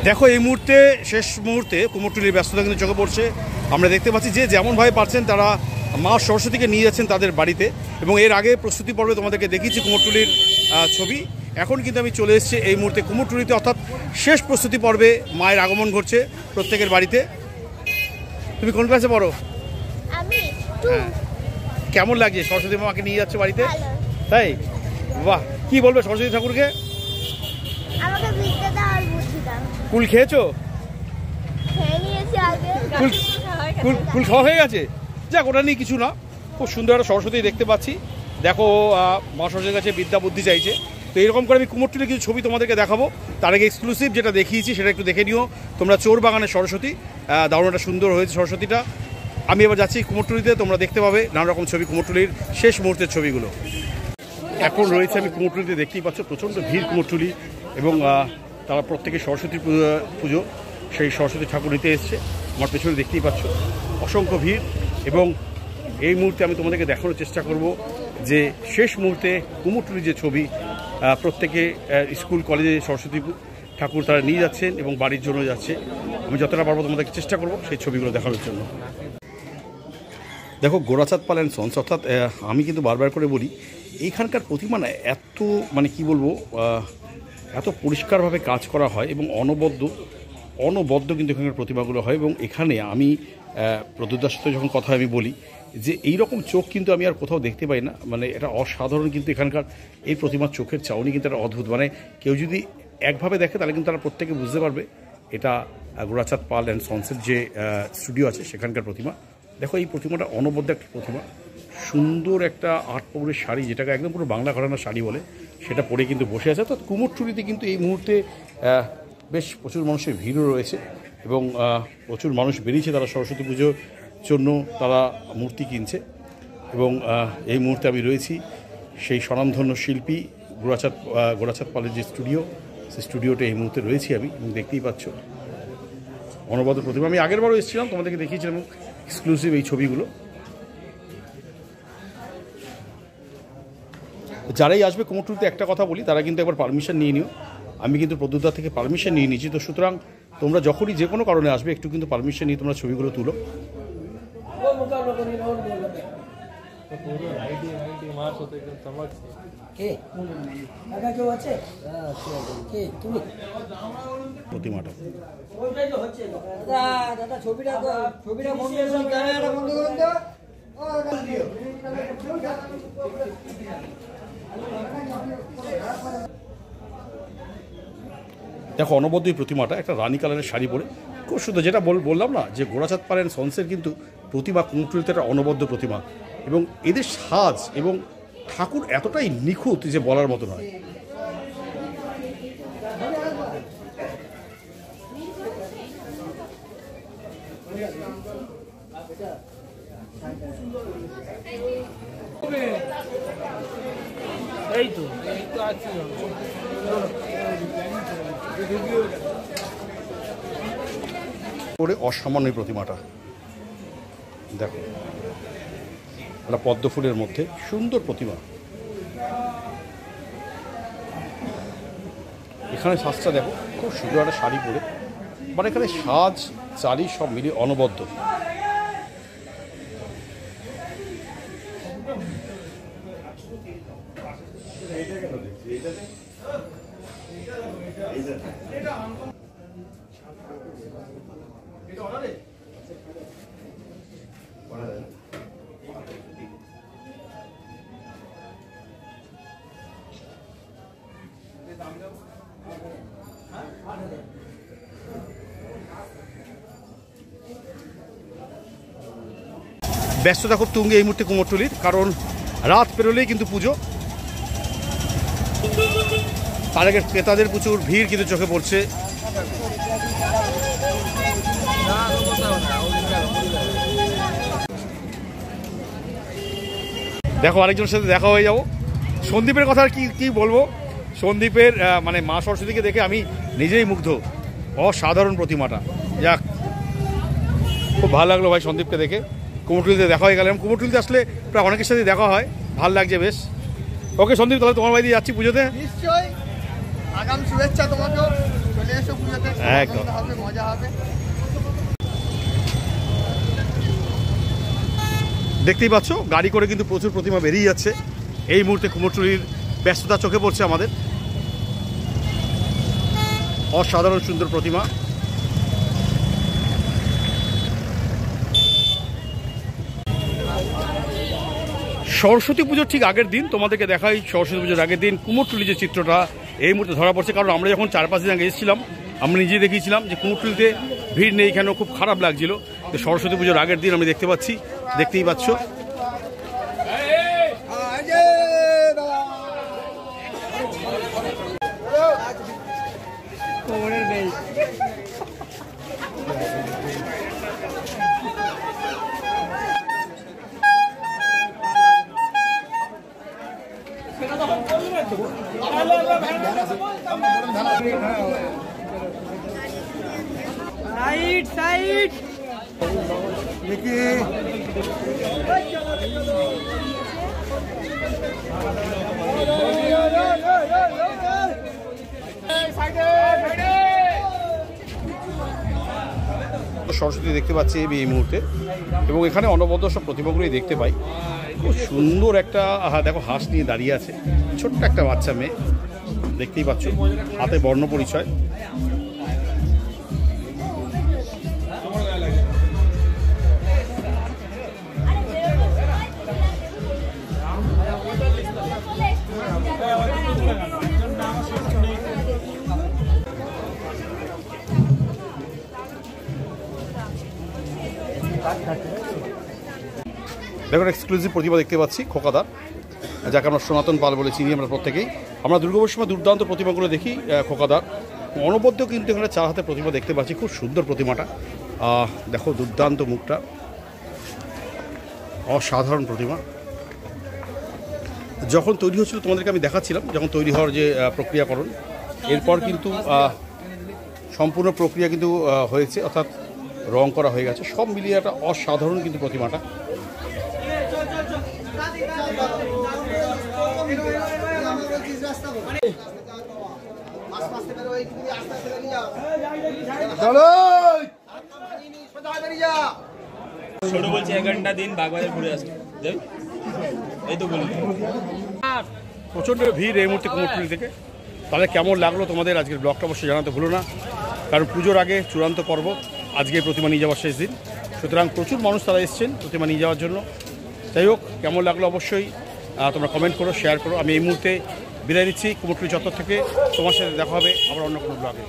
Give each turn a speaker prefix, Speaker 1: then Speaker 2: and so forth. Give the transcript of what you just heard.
Speaker 1: দেখো এই মুহূর্তে শেষ মুহূর্তে কুমোরটুলির ব্যস্ততা কিন্তু চোখে পড়ছে। আমরা দেখতে পাচ্ছি যে যেমনভাবে পারছেন তারা মা সরস্বতীকে নিয়ে যাচ্ছেন তাদের বাড়িতে, এবং এর আগে প্রস্তুতি পর্বে তোমাদেরকে দেখিয়েছি কুমোরটুলির ছবি। এখন কিন্তু আমি চলে এসেছি এই মুহূর্তে কুমোরটুলিতে, অর্থাৎ শেষ প্রস্তুতি পর্বে মায়ের আগমন ঘটছে প্রত্যেকের বাড়িতে। তুমি কোন ক্লাসে পড়ো? হ্যাঁ, কেমন লাগছে সরস্বতী মাকে নিয়ে যাচ্ছে বাড়িতে? তাই, বাহ। কি বলবে সরস্বতী ঠাকুরকে? কুল খেয়েছো? কুল খাওয়া হয়ে গেছে? যাক, ওটা নিয়ে কিছু না। খুব সুন্দর একটা সরস্বতী দেখতে পাচ্ছি। দেখো মা সরস্বতীর কাছে বিদ্যা বুদ্ধি চাইছে। তো এরকম করে আমি কুমোরটুলির কিছু ছবি তোমাদেরকে দেখাবো। তার আগে এক্সক্লুসিভ যেটা দেখিয়েছি সেটা একটু দেখে নিও তোমরা। চোর বাগানের সরস্বতী, দারুণ একটা সুন্দর হয়েছে সরস্বতীটা। আমি এবার যাচ্ছি কুমোরটুলিতে, তোমরা দেখতে পাবে নানা রকম ছবি, কুমোরটুলির শেষ মুহূর্তের ছবিগুলো। এখন রয়েছে আমি কুমোরটুলিতে, দেখতেই পাচ্ছ প্রচণ্ড ভিড় কুমোরটুলি, এবং তারা প্রত্যেকে সরস্বতী পুজো সেই সরস্বতী ঠাকুর নিতে এসছে। আমার পেছনে দেখতেই পাচ্ছ অসংখ্য ভিড়, এবং এই মুহূর্তে আমি তোমাদেরকে দেখানোর চেষ্টা করব যে শেষ মুহূর্তে কুমোরটুলির যে ছবি, প্রত্যেকে স্কুল কলেজে সরস্বতী ঠাকুর তারা নিয়ে যাচ্ছেন এবং বাড়ির জন্য যাচ্ছে। আমি যতটা পারবো তোমাদেরকে চেষ্টা করব সেই ছবিগুলো দেখানোর জন্য। দেখো গোরাচাঁদ পাল অ্যান্ড সন্স, অর্থাৎ আমি কিন্তু বারবার করে বলি এইখানকার প্রতিমা না এত কি বলবো, এত পরিষ্কারভাবে কাজ করা হয় এবং অনবদ্য কিন্তু এখানকার প্রতিমাগুলো হয়। এবং এখানে আমি প্রদ্যুৎদার সাথে যখন কথা আমি বলি যে এই রকম চোখ কিন্তু আমি আর কোথাও দেখতে পাই না, মানে এটা অসাধারণ। কিন্তু এখানকার এই প্রতিমার চোখের চাউনি কিন্তু একটা অদ্ভুত, মানে কেউ যদি একভাবে দেখে তাহলে কিন্তু তারা প্রত্যেকে বুঝতে পারবে এটা গোরাচাঁদ পাল অ্যান্ড সন্সের যে স্টুডিও আছে সেখানকার প্রতিমা। দেখো এই প্রতিমাটা অনবদ্য একটা প্রতিমা, সুন্দর একটা আট পৌরের শাড়ি, যেটাকে একদম পুরো বাংলা ঘরানার শাড়ি বলে, সেটা পরে কিন্তু বসে আছে। অর্থাৎ কুমোরটুলিতে কিন্তু এই মুহূর্তে বেশ প্রচুর মানুষের ভিড়ও রয়েছে, এবং প্রচুর মানুষ বেরিয়েছে তারা সরস্বতী পুজোর জন্য, তারা মূর্তি কিনছে। এবং এই মুহূর্তে আমি রয়েছি সেই স্বনামধন্য শিল্পী গোরাচাঁদ পালের যে স্টুডিও, সেই স্টুডিওতে এই মুহূর্তে রয়েছি আমি, এবং দেখতেই পাচ্ছ অনবদ্য প্রতিমা। আমি আগেরবারও এসেছিলাম, তোমাদেরকে দেখিয়েছিলাম এক্সক্লুসিভ এই ছবিগুলো। যারাই আসবে কুমোরটুলিতে একটা কথা বলি, তারা কিন্তু একবার পারমিশন নিয়ে নিও। আমি কিন্তু প্রদ্যুৎদা থেকে পারমিশন নিয়ে নিয়েছি, তো সুতরাং তোমরা যখনই যে কোনো কারণে আসবে একটু কিন্তু পারমিশন নিয়ে তোমরা ছবিগুলো তুলো। প্রতিমাটা দেখো, অনবদ্য এই প্রতিমাটা একটা রানী কালারের শাড়ি পরে খুব সুন্দর। যেটা বললাম না যে গোরাচাঁদ পাল অ্যান্ড সন্সের কিন্তু প্রতিমা কুমোরটুলিতে একটা অনবদ্য প্রতিমা, এবং এদের সাজ এবং ঠাকুর এতটাই নিখুঁত যে বলার মতো নয়।
Speaker 2: এই তো আছে
Speaker 1: করে অসামান্য প্রতিমাটা দেখো, একটা পদ্ম ফুলের মধ্যে সুন্দর প্রতিমা। এখানে সাজটা দেখো, খুব সুন্দর একটা শাড়ি পরে, মানে এখানে সাজ চালি সব মিলিয়ে অনবদ্য। ব্যস্ততা খুব তুঙ্গে এই মুহূর্তে কুমোরটুলির, কারণ রাত পেরোলেই কিন্তু পুজো। তার আগে ক্রেতাদের প্রচুর ভিড় কিন্তু চোখে পড়ছে। দেখো আরেকজনের সাথে দেখা হয়ে যাবো। সন্দীপের কথা কি বলবো, সন্দীপের মানে মা সরস্বতীকে দেখে আমি নিজেই মুগ্ধ, অসাধারণ প্রতিমাটা। যাক, খুব ভালো লাগলো ভাই সন্দীপকে দেখে। কুমোরটুলিতে দেখা হয়ে গেলাম, কুমোরটুলিতে আসলে প্রায় অনেকের সাথে দেখা হয়, ভালো লাগছে বেশ। ওকে সন্দীপ, তাহলে তোমার বাড়ি যাচ্ছি পুজোতে।
Speaker 2: নিশ্চয়ই, আগাম শুভেচ্ছা তোমাকেও, চলে এসো পুজোতে।
Speaker 1: একদম
Speaker 2: মজা হবে।
Speaker 1: দেখতেই পাচ্ছ গাড়ি করে কিন্তু প্রচুর প্রতিমা বেরিয়ে যাচ্ছে। এই মুহূর্তে কুমোরটুলির ব্যস্ততা চোখে পড়ছে আমাদের। অসাধারণ সুন্দর প্রতিমা। সরস্বতী পুজোর ঠিক আগের দিন তোমাদেরকে দেখাই, সরস্বতী পুজোর আগের দিন কুমোরটুলি যে চিত্রটা এই মুহূর্তে ধরা পড়ছে। কারণ আমরা যখন 4-5 দিন আগে এসেছিলাম আমরা নিজে দেখিয়েছিলাম যে কুমোরটুলিতে ভিড় নেই, এখানেও খুব খারাপ লাগছিল। তো সরস্বতী পুজোর আগের দিন আমি দেখতে পাচ্ছি, দেখতেই পাচ্ছ।
Speaker 2: সাইড সাইড
Speaker 1: সরস্বতী দেখতে পাচ্ছি এই মুহূর্তে, এবং এখানে অনবদ্য সব প্রতিমাগুলোই দেখতে পাই। খুব সুন্দর একটা দেখো হাঁস নিয়ে দাঁড়িয়ে আছে, ছোট্ট একটা বাচ্চা মেয়ে, দেখতেই পাচ্ছ, হাতে বর্ণ পরিচয়। দেখুন এক্সক্লুসিভ প্রতিভা দেখতে পাচ্ছি খোকাদার, যাকে আমরা সনাতন পাল বলে চিনি আমরা প্রত্যেকেই। আমরা দুর্গাপুজোর সময় দুর্দান্ত প্রতিমাগুলো দেখি খোকাদার, অনবদ্য কিন্তু এখানে 4 হাতে প্রতিমা দেখতে পাচ্ছি। খুব সুন্দর প্রতিমাটা, দেখো দুর্দান্ত মুখটা, অসাধারণ প্রতিমা। যখন তৈরি হচ্ছিল তোমাদেরকে আমি দেখাচ্ছিলাম যখন তৈরি হওয়ার যে প্রক্রিয়াকরণ, এরপর কিন্তু সম্পূর্ণ প্রক্রিয়া কিন্তু হয়েছে, অর্থাৎ রং করা হয়ে গেছে। সব মিলিয়ে একটা অসাধারণ কিন্তু প্রতিমাটা।
Speaker 3: ছোট বলছি 1 ঘন্টা দিন বাগবাজার ঘুরে আসছে, এই তো বলি।
Speaker 1: প্রচণ্ড ভিড় এই মুহূর্তে কুমোরটুলি থেকে। তাহলে কেমন লাগলো তোমাদের আজকের ব্লগটা অবশ্যই জানাতে ভুলো না, কারণ পুজোর আগে চূড়ান্ত পর্ব, আজকে প্রতিমা নিয়ে যাওয়ার শেষ দিন। সুতরাং প্রচুর মানুষ তারা এসছেন প্রতিমা নিয়ে যাওয়ার জন্য। যাই হোক, কেমন লাগলো অবশ্যই তোমরা কমেন্ট করো, শেয়ার করো। আমি এই মুহূর্তে বিদায় নিচ্ছি কুমোরটুলি চত্বর থেকে। তোমার সাথে দেখা হবে আবার অন্য কোনো ব্লগে।